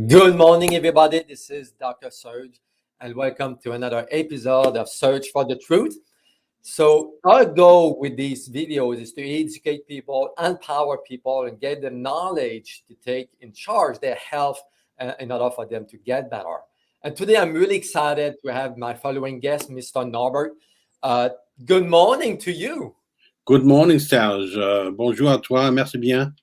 Good morning, everybody. This is Dr. Serge, and welcome to another episode of Search for the Truth. So, our goal with these videos is to educate people, empower people, and get the knowledge to take in charge their health in order for them to get better. And today, I'm really excited to have my following guest, Mr. Norbert. Good morning to you. Good morning, Serge. Bonjour à toi. Merci bien.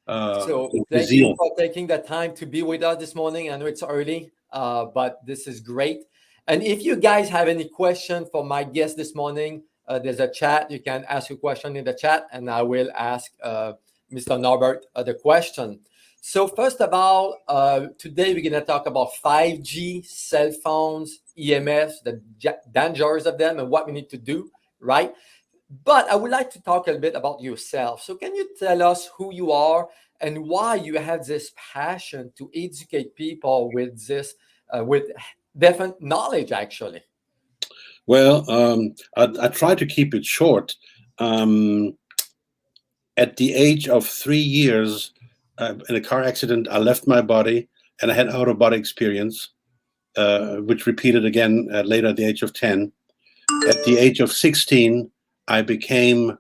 So thank you for taking the time to be with us this morning. I know it's early, but this is great. And if you guys have any question for my guest this morning, there's a chat. You can ask a question in the chat, and I will ask Mr. Norbert the question. So first of all, today we're going to talk about 5G, cell phones, EMFs, the dangers of them, and what we need to do, right? But I would like to talk a little bit about yourself. So can you tell us who you are and why you have this passion to educate people with this, with different knowledge, actually? Well, I try to keep it short. At the age of 3 years, in a car accident, I left my body and I had out-of-body experience, which repeated again later at the age of 10. At the age of 16, I became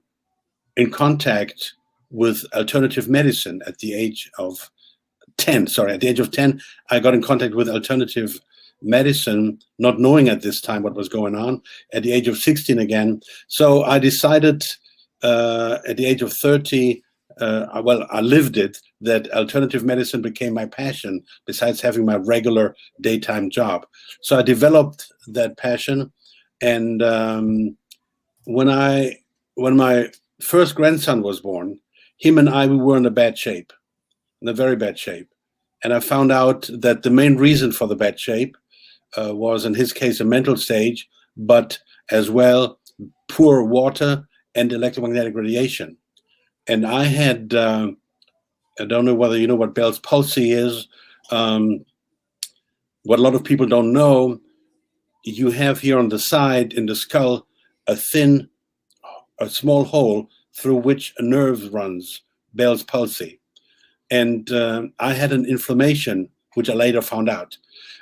in contact with alternative medicine at the age of 10. Sorry, at the age of 10, I got in contact with alternative medicine, not knowing at this time what was going on. At the age of 16 again. So I decided at the age of 30, I lived it, that alternative medicine became my passion besides having my regular daytime job. So I developed that passion. And when my first grandson was born, him and I, we were in a very bad shape. And I found out that the main reason for the bad shape was, in his case, a mental stage, but as well, poor water and electromagnetic radiation. And I had, I don't know whether you know what Bell's palsy is. What a lot of people don't know, you have here on the side in the skull a small hole through which a nerve runs, Bell's palsy. And I had an inflammation, which I later found out.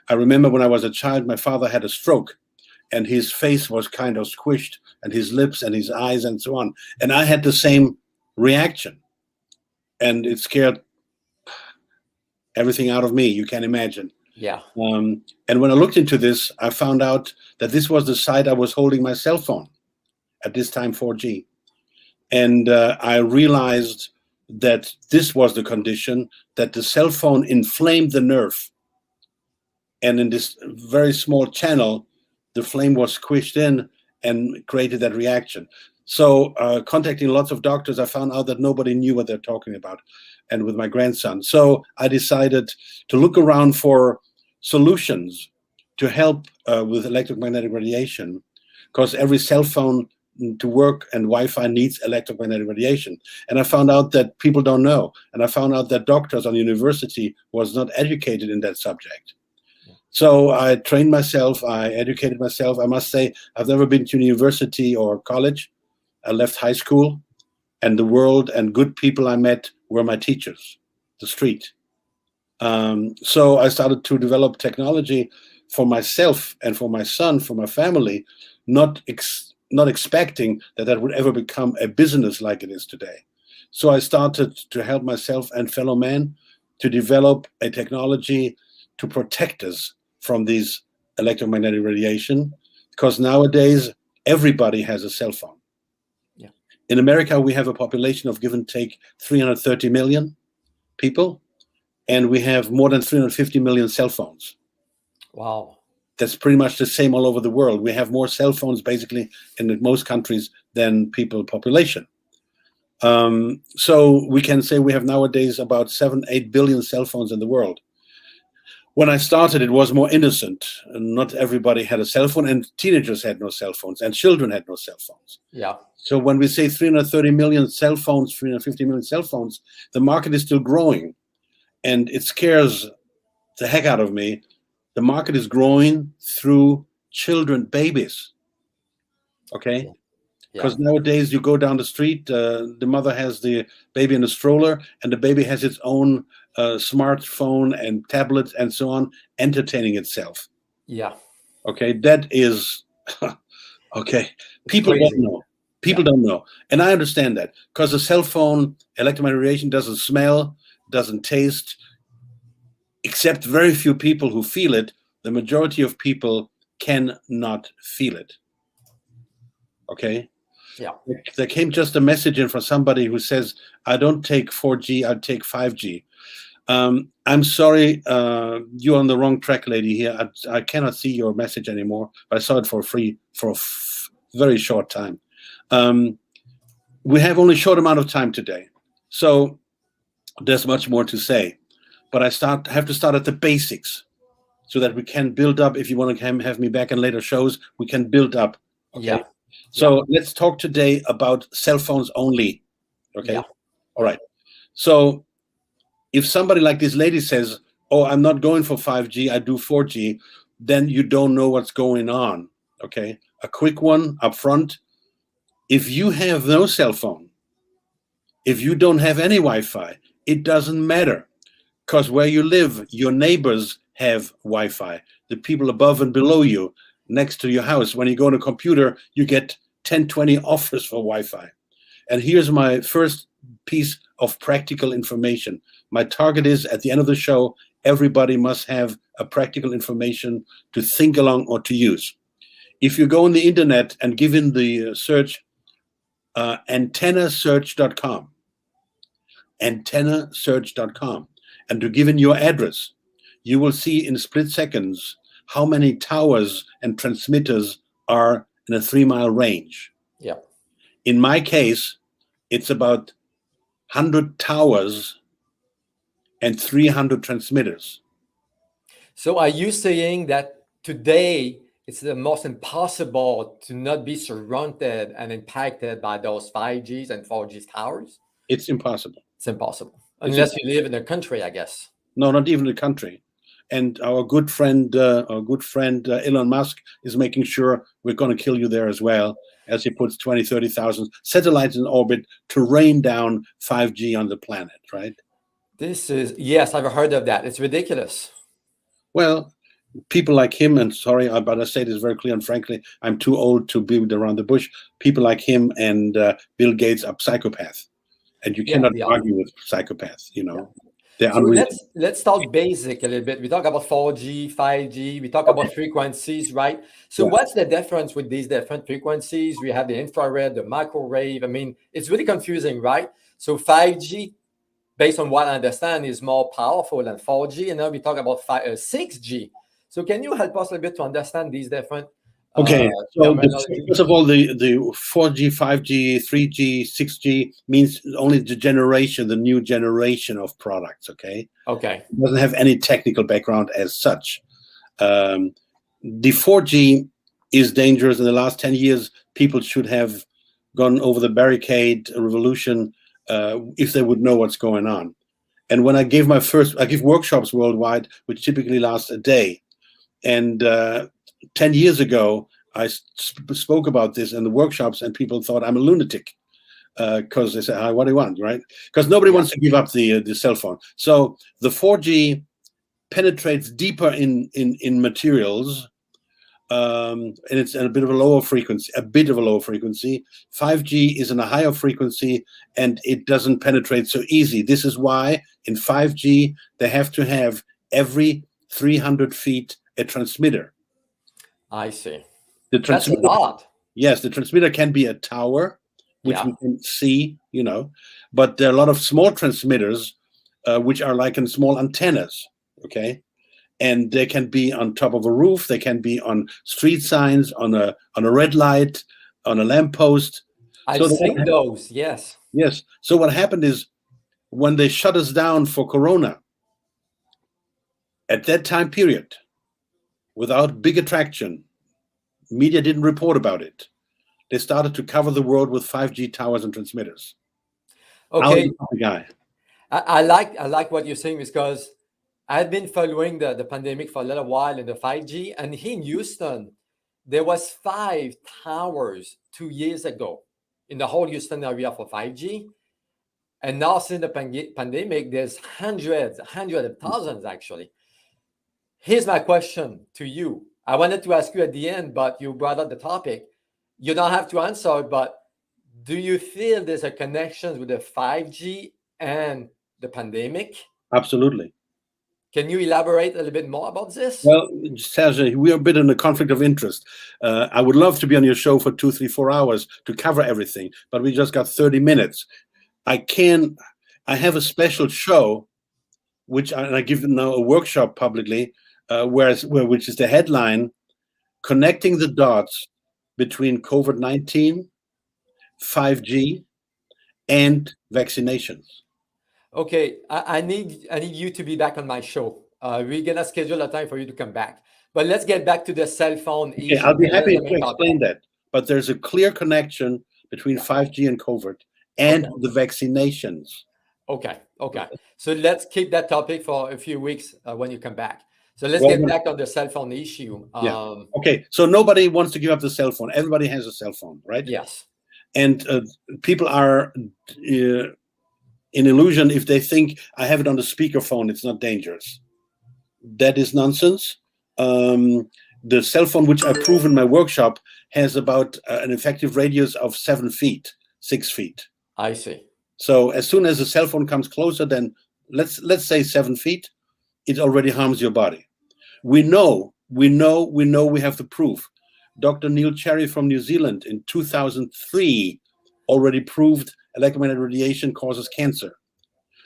I remember when I was a child, my father had a stroke and his face was kind of squished and his lips and his eyes and so on. And I had the same reaction. And it scared everything out of me, you can imagine. Yeah. And when I looked into this, I found out that this was the side I was holding my cell phone, at this time 4G. And I realized that this was the condition, that the cell phone inflamed the nerve. And in this very small channel, the flame was squished in and created that reaction. So contacting lots of doctors, I found out that nobody knew what they're talking about, and with my grandson. So I decided to look around for solutions to help with electromagnetic radiation, because every cell phone to work and Wi-Fi needs electromagnetic radiation. And I found out that people don't know. And I found out that doctors on university was not educated in that subject. So I trained myself, I educated myself. I must say, I've never been to university or college. I left high school, and the world and good people I met were my teachers, the street. So I started to develop technology for myself and for my son, for my family, not expecting that would ever become a business like it is today. So I started to help myself and fellow men to develop a technology to protect us from these electromagnetic radiation, because nowadays everybody has a cell phone. Yeah. In America, we have a population of give and take 330 million people, and we have more than 350 million cell phones. Wow. That's pretty much the same all over the world. We have more cell phones basically in most countries than people population. So we can say we have nowadays about 7-8 billion cell phones in the world. When I started, it was more innocent. Not everybody had a cell phone, and teenagers had no cell phones, and children had no cell phones. Yeah. So when we say 330 million cell phones, 350 million cell phones, the market is still growing, and it scares the heck out of me. The market is growing through children, babies. Okay? Because nowadays you go down the street, the mother has the baby in a stroller, and the baby has its own smartphone and tablets and so on, entertaining itself. Yeah. Okay, that is okay. People don't know. People don't know, and I understand that because the cell phone electromagnetic radiation doesn't smell, doesn't taste, except very few people who feel it. The majority of people cannot feel it. Okay. Yeah. There came just a message in from somebody who says, "I don't take 4G, I take 5G." I'm sorry, you're on the wrong track, lady. Here, I cannot see your message anymore. But I saw it for free for a very short time. We have only a short amount of time today, so there's much more to say. But I have to start at the basics, so that we can build up. If you want to have me back in later shows, we can build up. Okay. Yeah. So let's talk today about cell phones only. Okay. Yeah. All right. So if somebody like this lady says, "Oh, I'm not going for 5G, I do 4G," then you don't know what's going on. Okay. A quick one up front. If you have no cell phone, if you don't have any Wi-Fi, it doesn't matter, because where you live, your neighbors have Wi-Fi. The people above and below you, next to your house. When you go on a computer, you get 10, 20 offers for Wi-Fi. And here's my first piece of practical information. My target is, at the end of the show, everybody must have a practical information to think along or to use. If you go on the internet and give in the search antennasearch.com, antennasearch.com, and to give in your address, you will see in split seconds how many towers and transmitters are in a 3-mile range. Yeah. In my case, it's about 100 towers and 300 transmitters. So are you saying that today it's the most impossible to not be surrounded and impacted by those 5Gs and 4G towers? It's impossible. It's impossible. Unless you live in a country, I guess. No, not even the country. And our good friend Elon Musk is making sure we're going to kill you there as well, as he puts 20, 30,000 satellites in orbit to rain down 5G on the planet, right? Yes, I've heard of that. It's ridiculous. Well, people like him, and sorry, but I say this very clear and frankly, I'm too old to beat around the bush. People like him and Bill Gates are psychopaths. And you cannot argue with psychopaths, you know. Yeah. So let's talk basic a little bit. We talk about 4G, 5G, we talk about frequencies, right? So what's the difference with these different frequencies? We have the infrared, the microwave. I mean, it's really confusing, right? So 5G, based on what I understand, is more powerful than 4G. And now we talk about 6G. So can you help us a little bit to understand these different Okay, so first of all, the 4G, 5G, 3G, 6G means only the new generation of products, okay? Okay. It doesn't have any technical background as such. The 4G is dangerous. In the last 10 years, people should have gone over the barricade revolution if they would know what's going on. And when I give workshops worldwide, which typically last a day. And 10 years ago, I spoke about this in the workshops, and people thought I'm a lunatic because they said, "Hi, what do you want?" Right? Because nobody wants to give up the cell phone. So the 4G penetrates deeper in materials, and it's at a bit of a lower frequency. 5G is in a higher frequency, and it doesn't penetrate so easy. This is why in 5G they have to have every 300 feet a transmitter. I see. That's a lot. Yes, the transmitter can be a tower, which we can see, you know, but there are a lot of small transmitters, which are like in small antennas, okay? And they can be on top of a roof, they can be on street signs, on a red light, on a lamppost. I've seen those, yes. Yes. So what happened is, when they shut us down for Corona, at that time period, without big attraction, media didn't report about it. They started to cover the world with 5G towers and transmitters. Okay. Guy. I like what you're saying, because I've been following the pandemic for a little while in the 5G, and here in Houston, there was 5 towers 2 years ago in the whole Houston area for 5G. And now since the pandemic, there's hundreds of thousands actually. Here's my question to you. I wanted to ask you at the end, but you brought up the topic. You don't have to answer, but do you feel there's a connection with the 5G and the pandemic? Absolutely. Can you elaborate a little bit more about this? Well, Serge, we are a bit in a conflict of interest. I would love to be on your show for 2, 3, 4 hours to cover everything, but we just got 30 minutes. I have a special show, which I give now a workshop publicly, which is the headline, Connecting the Dots Between COVID-19, 5G, and Vaccinations. Okay, I need you to be back on my show. We're gonna schedule a time for you to come back. But let's get back to the cell phone issue. I'll be happy to explain that. But there's a clear connection between 5G and COVID and the vaccinations. Okay. So let's keep that topic for a few weeks when you come back. So let's get back on the cell phone issue. Okay, so nobody wants to give up the cell phone. Everybody has a cell phone, right? Yes. And people are in illusion if they think I have it on the speakerphone, it's not dangerous. That is nonsense. The cell phone, which I prove in my workshop, has about an effective radius of 7 feet, 6 feet. I see. So as soon as a cell phone comes closer than, let's say 7 feet, it already harms your body. We know we have the proof. Dr. Neil Cherry from New Zealand in 2003 already proved electromagnetic radiation causes cancer.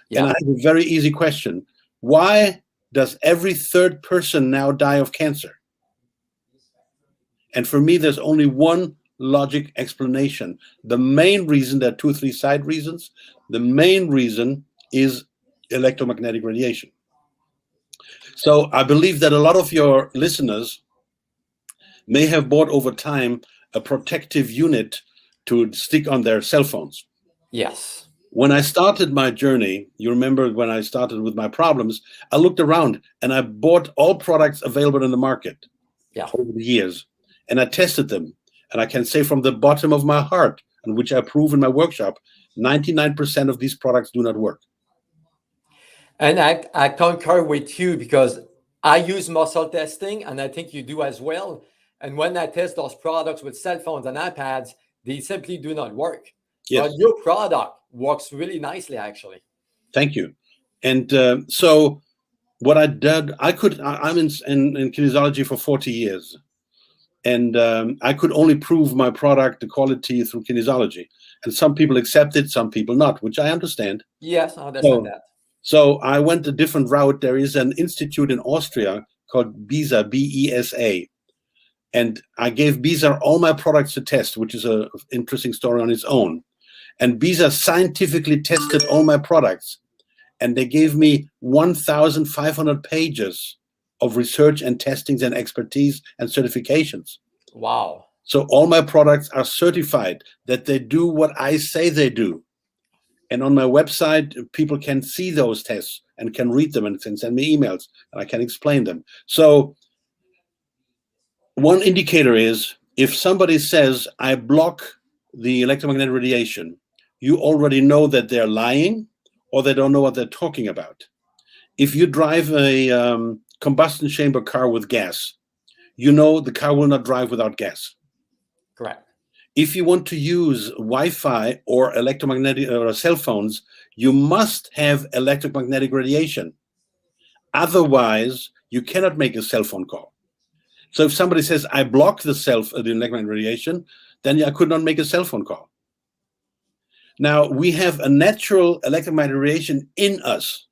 Yeah. And I have a very easy question. Why does every third person now die of cancer? And for me, there's only one logic explanation. The main reason, there are 2 or 3 side reasons. The main reason is electromagnetic radiation. So I believe that a lot of your listeners may have bought over time a protective unit to stick on their cell phones. Yes. When I started my journey, you remember when I started with my problems, I looked around and I bought all products available in the market over the years. And I tested them. And I can say from the bottom of my heart, and which I prove in my workshop, 99% of these products do not work. And I concur with you because I use muscle testing, and I think you do as well. And when I test those products with cell phones and iPads, they simply do not work. Yes. But your product works really nicely, actually. Thank you. And so what I did, I'm in kinesiology for 40 years. And I could only prove my product, the quality, through kinesiology. And some people accept it, some people not, which I understand. Yes, I understand that. So I went a different route. There is an institute in Austria called BESA, B-E-S-A. And I gave BESA all my products to test, which is an interesting story on its own. And BESA scientifically tested all my products. And they gave me 1,500 pages of research and testings and expertise and certifications. Wow. So all my products are certified that they do what I say they do. And on my website, people can see those tests and can read them and can send me emails and I can explain them. So one indicator is if somebody says, I block the electromagnetic radiation, you already know that they're lying or they don't know what they're talking about. If you drive a combustion chamber car with gas, you know the car will not drive without gas. Correct. If you want to use Wi-Fi or electromagnetic or cell phones, you must have electromagnetic radiation. Otherwise, you cannot make a cell phone call. So if somebody says, I block the electromagnetic radiation, then I could not make a cell phone call. Now, we have a natural electromagnetic radiation in us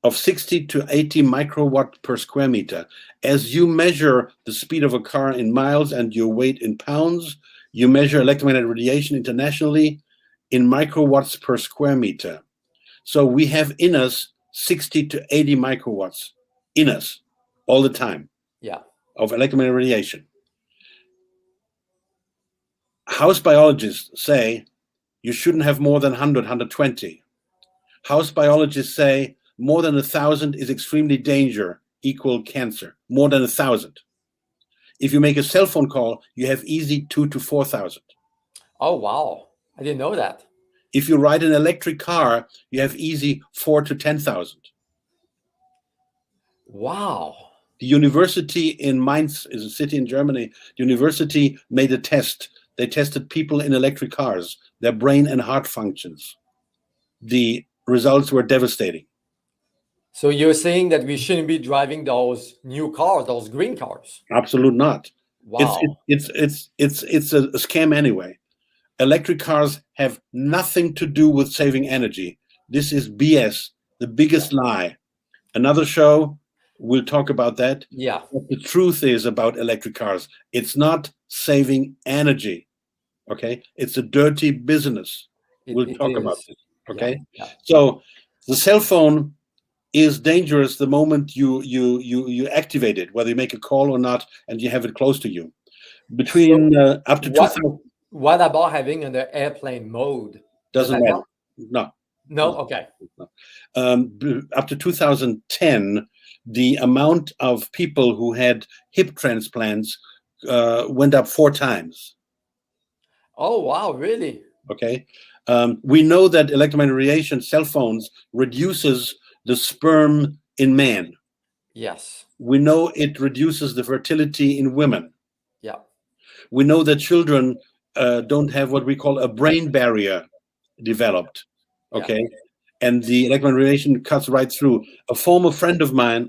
of 60 to 80 microwatt per square meter. As you measure the speed of a car in miles and your weight in pounds, you measure electromagnetic radiation internationally in microwatts per square meter. So we have in us 60 to 80 microwatts in us all the time of electromagnetic radiation. House biologists say you shouldn't have more than 100, 120. House biologists say more than 1,000 is extremely danger, equal cancer, more than 1,000. If you make a cell phone call, you have easy 2,000 to 4,000. Oh, wow. I didn't know that. If you ride an electric car, you have easy 4 to 10,000. Wow. The university in Mainz is a city in Germany. The university made a test. They tested people in electric cars, their brain and heart functions. The results were devastating. So you're saying that we shouldn't be driving those new cars, those green cars? Absolutely not. Wow. It's a scam anyway. Electric cars have nothing to do with saving energy. This is BS, the biggest lie. Another show, we'll talk about that. Yeah. What the truth is about electric cars. It's not saving energy. Okay, it's a dirty business. We'll talk about this. Okay, Yeah. so the cell phone is dangerous the moment you activate it, whether you make a call or not, and you have it close to you. Between up to 2000. What about having an airplane mode? Doesn't matter. No. No. Okay. Up to 2010, the amount of people who had hip transplants went up 4 times. Oh wow! Really? Okay. We know that electromagnetic radiation, cell phones, reduces the sperm in man. Yes. We know it reduces the fertility in women. Yeah. We know that children don't have what we call a brain barrier developed. Okay. Yeah. And the electromagnetic radiation cuts right through. A friend of mine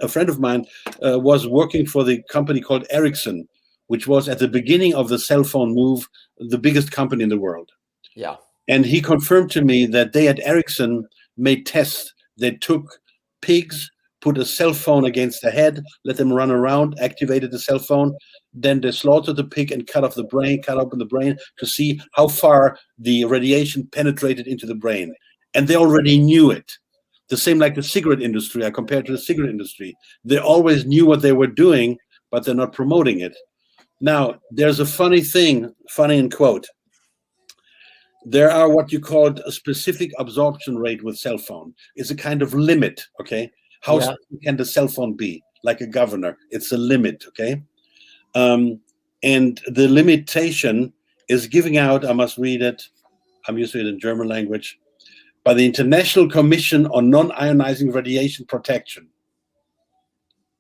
was working for the company called Ericsson, which was at the beginning of the cell phone move, the biggest company in the world. Yeah. And he confirmed to me that they at Ericsson made tests. They took pigs, put a cell phone against the head, let them run around, activated the cell phone. Then they slaughtered the pig and cut open the brain to see how far the radiation penetrated into the brain. And they already knew it. The same like the cigarette industry. I compared to the cigarette industry. They always knew what they were doing, but they're not promoting it. Now, there's a funny thing, funny in quote. There are what you call a specific absorption rate with cell phone. It's a kind of limit, okay? How strong can the cell phone be? Like a governor, it's a limit, okay? And the limitation is giving out, I must read it, I'm used to it in German language, by the International Commission on Non-Ionizing Radiation Protection.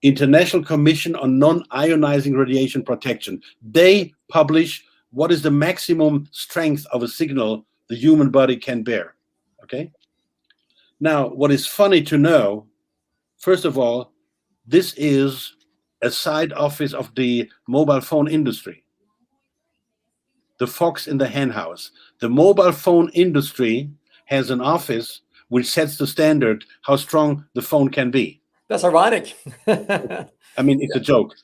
International Commission on Non-Ionizing Radiation Protection. They publish what is the maximum strength of a signal the human body can bear, okay? Now, what is funny to know, first of all, this is a side office of the mobile phone industry. The fox in the hen house. The mobile phone industry has an office which sets the standard how strong the phone can be. That's ironic. I mean, it's a joke.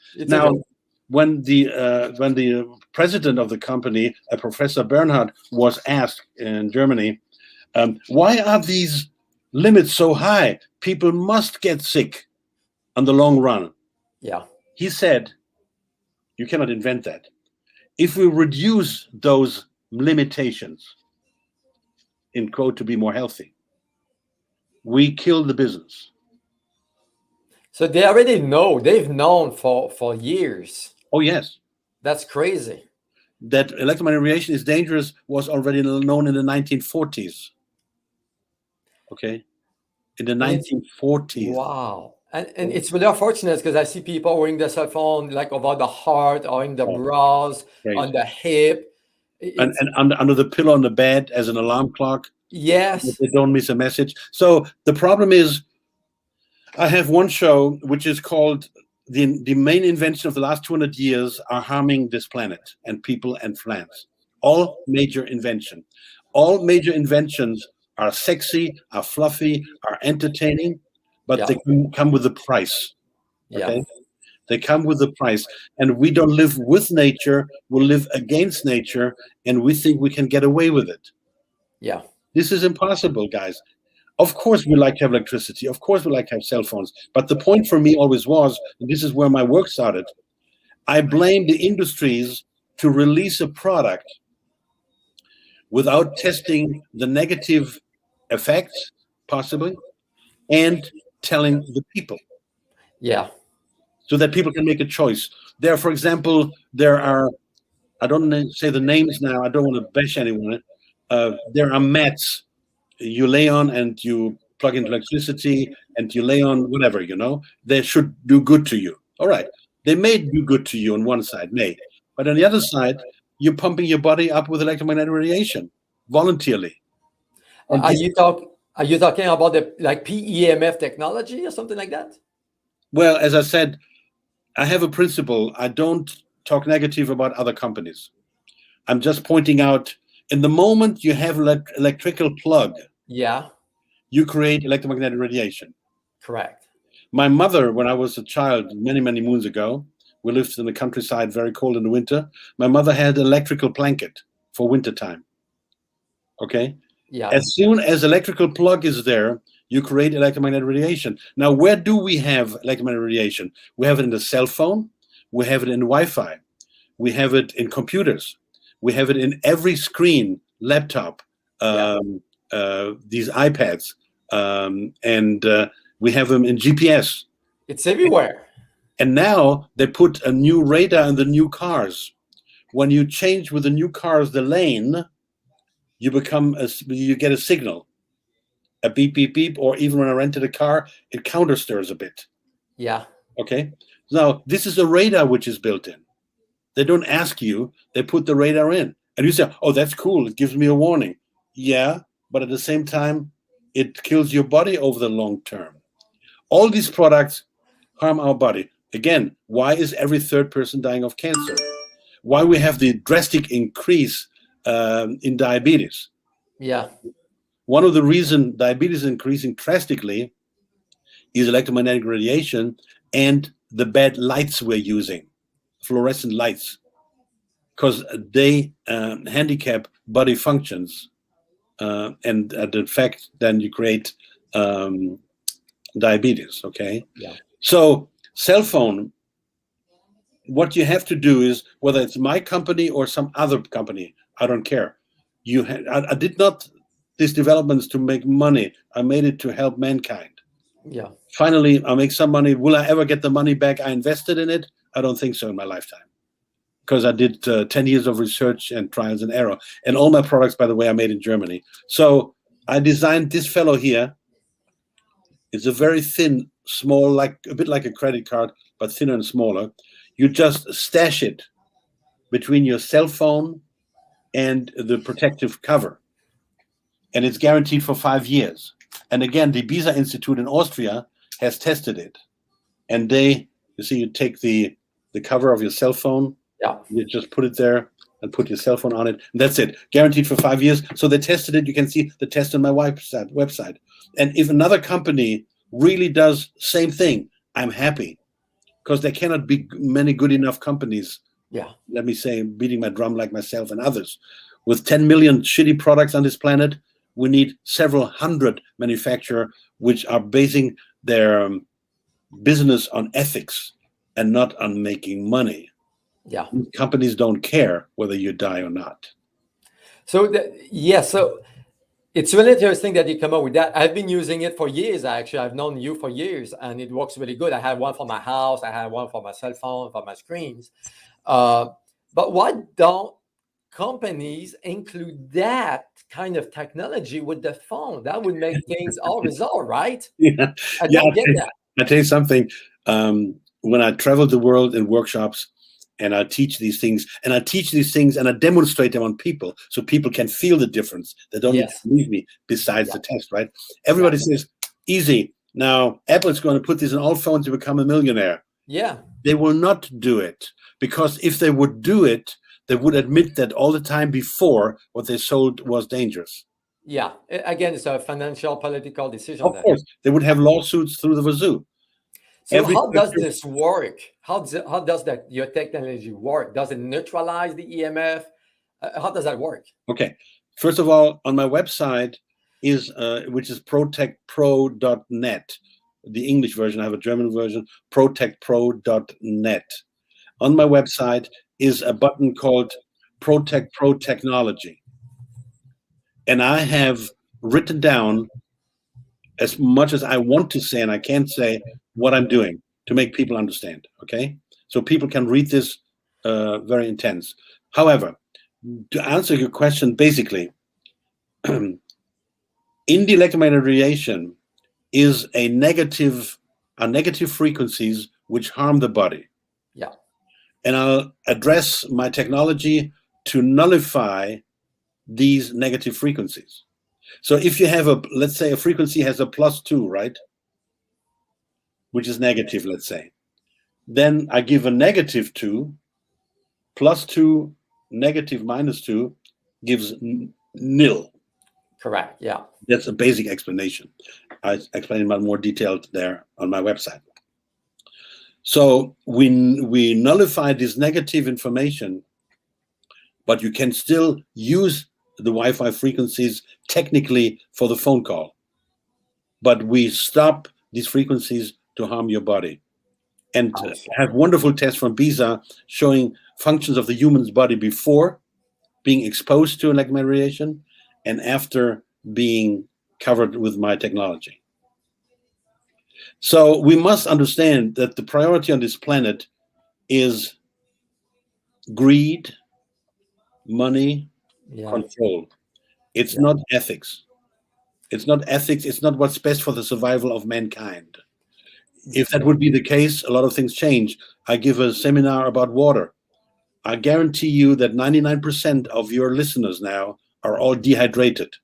When the president of the company, Professor Bernhard, was asked in Germany, why are these limits so high? People must get sick on the long run. Yeah. He said, you cannot invent that. If we reduce those limitations, in quote, to be more healthy, we kill the business. So they already know, they've known for years. Oh, yes. That's crazy. That electromagnetic radiation is dangerous was already known in the 1940s. Okay? In the 1940s. Wow. And it's really unfortunate because I see people wearing their cell phone like over the heart or in the bras, on the hip. And under the pillow on the bed as an alarm clock. Yes. They don't miss a message. So the problem is, I have one show which is called the main invention of the last 200 years are harming this planet and people and plants. All major invention. All major inventions are sexy, are fluffy, are entertaining, but they come with a price. Okay? Yeah. They come with a price. And we don't live with nature, we live against nature, and we think we can get away with it. Yeah. This is impossible, guys. Of course, we like to have electricity. Of course, we like to have cell phones. But the point for me always was, and this is where my work started, I blame the industries to release a product without testing the negative effects, possibly, and telling the people. Yeah. So that people can make a choice. For example, there are, I don't say the names now, I don't want to bash anyone. There are mats you lay on and you plug in electricity and you lay on whatever, they should do good to you. All right. They may do good to you on one side, but on the other side, you're pumping your body up with electromagnetic radiation voluntarily. And Are you talking about the like PEMF technology or something like that? Well, as I said, I have a principle. I don't talk negative about other companies. I'm just pointing out, in the moment you have electrical plug, yeah, you create electromagnetic radiation. Correct. My mother, when I was a child, many, many moons ago, we lived in the countryside, very cold in the winter. My mother had an electrical blanket for wintertime. Okay? Yeah. As soon as electrical plug is there, you create electromagnetic radiation. Now, where do we have electromagnetic radiation? We have it in the cell phone. We have it in Wi-Fi. We have it in computers. We have it in every screen, laptop, these iPads, and we have them in GPS. It's everywhere. And now they put a new radar in the new cars. When you change with the new cars the lane, you get a signal, a beep, beep, beep, or even when I rented a car, it counter-stirs a bit. Yeah. Okay. Now, this is a radar which is built in. They don't ask you, they put the radar in. And you say, oh, that's cool, it gives me a warning. Yeah, but at the same time, it kills your body over the long term. All these products harm our body. Again, why is every third person dying of cancer? Why we have the drastic increase in diabetes? Yeah. One of the reasons diabetes is increasing drastically is electromagnetic radiation and the bad lights we're using, fluorescent lights, because they handicap body functions, and in fact, then you create diabetes. Okay. Yeah. So cell phone, what you have to do is, whether it's my company or some other company, I don't care. I did not these developments to make money. I made it to help mankind. Yeah. Finally, I'll make some money. Will I ever get the money back I invested in it? I don't think so in my lifetime, because I did 10 years of research and trials and error. And all my products, by the way, are made in Germany. So I designed this fellow here. It's a very thin, small, a bit like a credit card, but thinner and smaller. You just stash it between your cell phone and the protective cover. And it's guaranteed for 5 years. And again, the BISA Institute in Austria has tested it. And you take the cover of your cell phone, you just put it there and put your cell phone on it. And that's it, guaranteed for 5 years. So they tested it. You can see the test on my website. And if another company really does same thing, I'm happy, because there cannot be many good enough companies. Yeah. Let me say, beating my drum like myself and others. With 10 million shitty products on this planet, we need several hundred manufacturers which are basing their business on ethics and not on making money. Yeah. Companies don't care whether you die or not. So so it's really interesting that you come up with that. I've been using it for years. Actually, I've known you for years, and it works really good. I have one for my house. I have one for my cell phone, for my screens. But why don't companies include that kind of technology with the phone? That would make things all resolved, right? Yeah. I don't get that. I tell you something. When I travel the world in workshops, and I teach these things, and I demonstrate them on people, so people can feel the difference. They don't need to believe me. Besides the test, right? Everybody says, easy. Now Apple's going to put this in all phones to become a millionaire. Yeah. They will not do it, because if they would do it, they would admit that all the time before what they sold was dangerous. Yeah. Again, it's a financial, political decision. Of course, they would have lawsuits through the wazoo. So how does this work? How does your technology work? Does it neutralize the EMF? How does that work? Okay. First of all, on my website is which is protectpro.net. The English version. I have a German version. protectpro.net. On my website is a button called Protect Pro Technology, and I have written down as much as I want to say, and I can't say what I'm doing to make people understand. Okay, so people can read this very intense. However, to answer your question, basically, in the electromagnetic radiation is a negative frequencies which harm the body. Yeah. And I'll address my technology to nullify these negative frequencies. So if you have let's say a frequency has a +2, right? Which is negative, let's say. Then I give a -2, +2, negative -2 gives nil. Correct. Yeah. That's a basic explanation. I explain it more detailed there on my website. So we nullify this negative information, but you can still use the Wi-Fi frequencies technically for the phone call. But we stop these frequencies to harm your body. And have wonderful tests from BISA showing functions of the human's body before being exposed to electromagnetic radiation and after being covered with my technology. So we must understand that the priority on this planet is greed, money, control. It's not ethics. It's not ethics. It's not what's best for the survival of mankind. If that would be the case, a lot of things change. I give a seminar about water. I guarantee you that 99% of your listeners now are all dehydrated,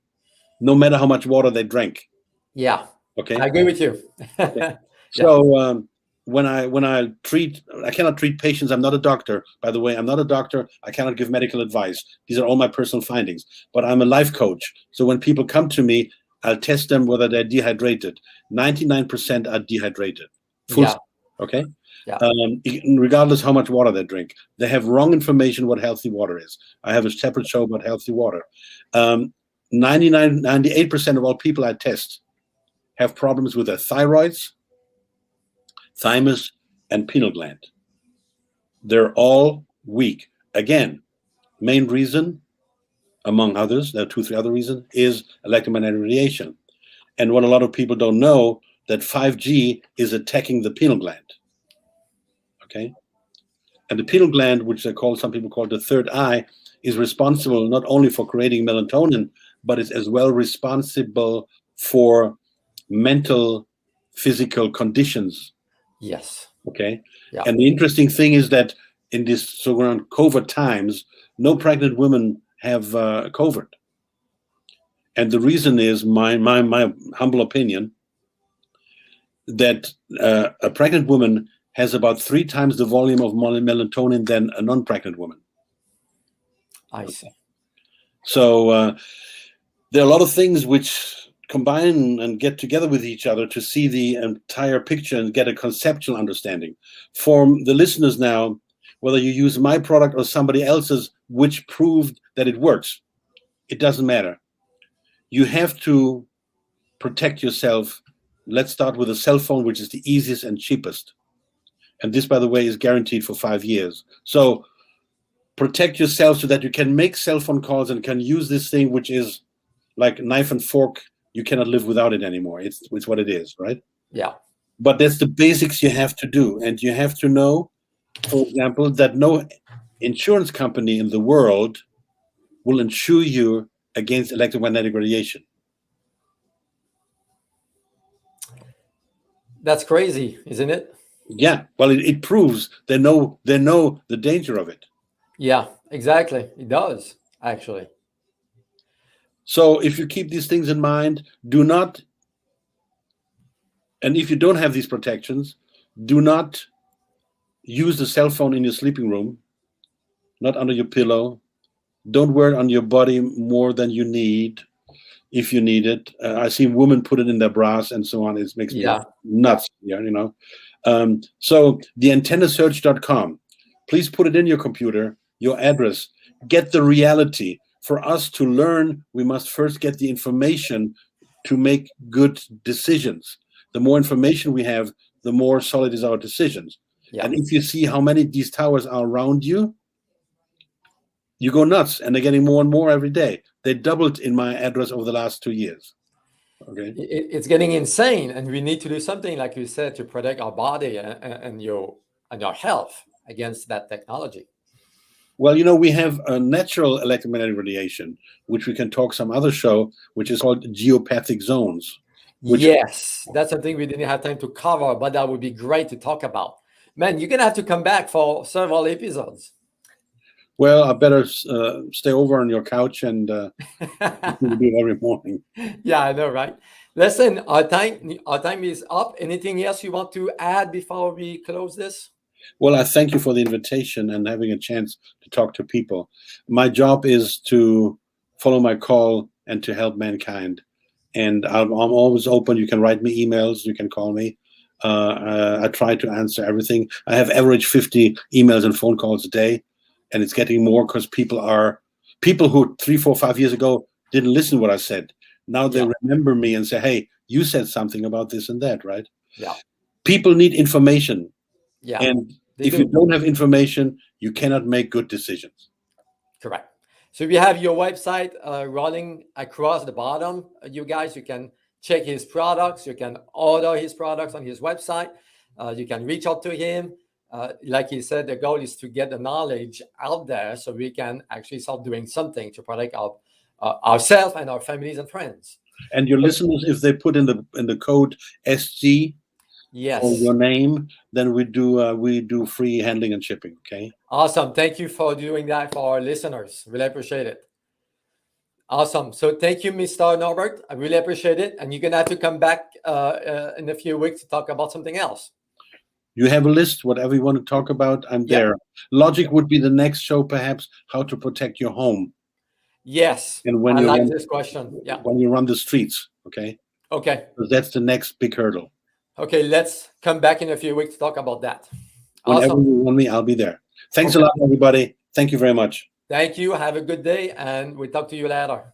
no matter how much water they drank. Yeah. Okay. I agree with you. Okay. So when I treat, I cannot treat patients. I'm not a doctor, by the way. I'm not a doctor. I cannot give medical advice. These are all my personal findings. But I'm a life coach. So when people come to me, I'll test them whether they're dehydrated. 99% are dehydrated. Full stop. Okay. Yeah. Regardless how much water they drink, they have wrong information what healthy water is. I have a separate show about healthy water. 98% of all people I test have problems with their thyroids, thymus, and pineal gland. They're all weak. Again, main reason, among others, there are 2-3 other reasons, is electromagnetic radiation. And what a lot of people don't know, that 5G is attacking the pineal gland. Okay? And the pineal gland, which some people call the third eye, is responsible not only for creating melatonin, but is as well responsible for mental, physical conditions. Yes. Okay. Yeah. And the interesting thing is that in this so-called COVID times, no pregnant women have COVID. And the reason is my humble opinion that a pregnant woman has about 3 times the volume of melatonin than a non-pregnant woman. I see. So there are a lot of things which combine and get together with each other to see the entire picture and get a conceptual understanding. For the listeners now, whether you use my product or somebody else's, which proved that it works, it doesn't matter. You have to protect yourself. Let's start with a cell phone, which is the easiest and cheapest. And this, by the way, is guaranteed for 5 years. So protect yourself so that you can make cell phone calls and can use this thing, which is like knife and fork. You cannot live without it anymore. It's what it is, right? Yeah. But that's the basics you have to do. And you have to know, for example, that no insurance company in the world will insure you against electromagnetic radiation. That's crazy, isn't it? Yeah. Well, it proves they know the danger of it. Yeah, exactly. It does, actually. So if you keep these things in mind, and if you don't have these protections, do not use the cell phone in your sleeping room, not under your pillow. Don't wear it on your body more than you need, if you need it. I see women put it in their bras and so on. It makes me nuts. Yeah, you know. So the antennasearch.com, please put it in your computer, your address. Get the reality. For us to learn, we must first get the information to make good decisions. The more information we have, the more solid is our decisions. Yeah. And if you see how many these towers are around you, you go nuts, and they're getting more and more every day. They doubled in my address over the last 2 years. Okay, it's getting insane, and we need to do something, like you said, to protect our body and your health against that technology. Well, we have a natural electromagnetic radiation, which we can talk some other show, which is called geopathic zones. Yes, that's something we didn't have time to cover, but that would be great to talk about. Man, you're going to have to come back for several episodes. Well, I better stay over on your couch and do it every morning. Yeah, I know, right? Listen, our time is up. Anything else you want to add before we close this? Well, I thank you for the invitation and having a chance to talk to people. My job is to follow my call and to help mankind. And I'm always open. You can write me emails. You can call me. I try to answer everything. I have average 50 emails and phone calls a day, and it's getting more because people who 3, 4, 5 years ago didn't listen to what I said. Now they remember me and say, "Hey, you said something about this and that," right? Yeah. People need information. Yeah. And if you don't have information, you cannot make good decisions. Correct. So we have your website running across the bottom. You guys, you can check his products. You can order his products on his website. You can reach out to him. Like he said, the goal is to get the knowledge out there so we can actually start doing something to protect ourselves and our families and friends. And your listeners, if they put in the code SG for your name, then we do free handling and shipping. Okay. Awesome. Thank you for doing that for our listeners. Really appreciate it. Awesome. So thank you, Mr. Norbert. I really appreciate it. And you're going to have to come back in a few weeks to talk about something else. You have a list, whatever you want to talk about, I'm there. Logic would be the next show, perhaps, how to protect your home. Yes. And when I you like this question. Yeah. When you run the streets, okay? Okay. So that's the next big hurdle. Okay, let's come back in a few weeks to talk about that. Whenever you want me, I'll be there. Thanks a lot, everybody. Thank you very much. Thank you. Have a good day, and we'll talk to you later.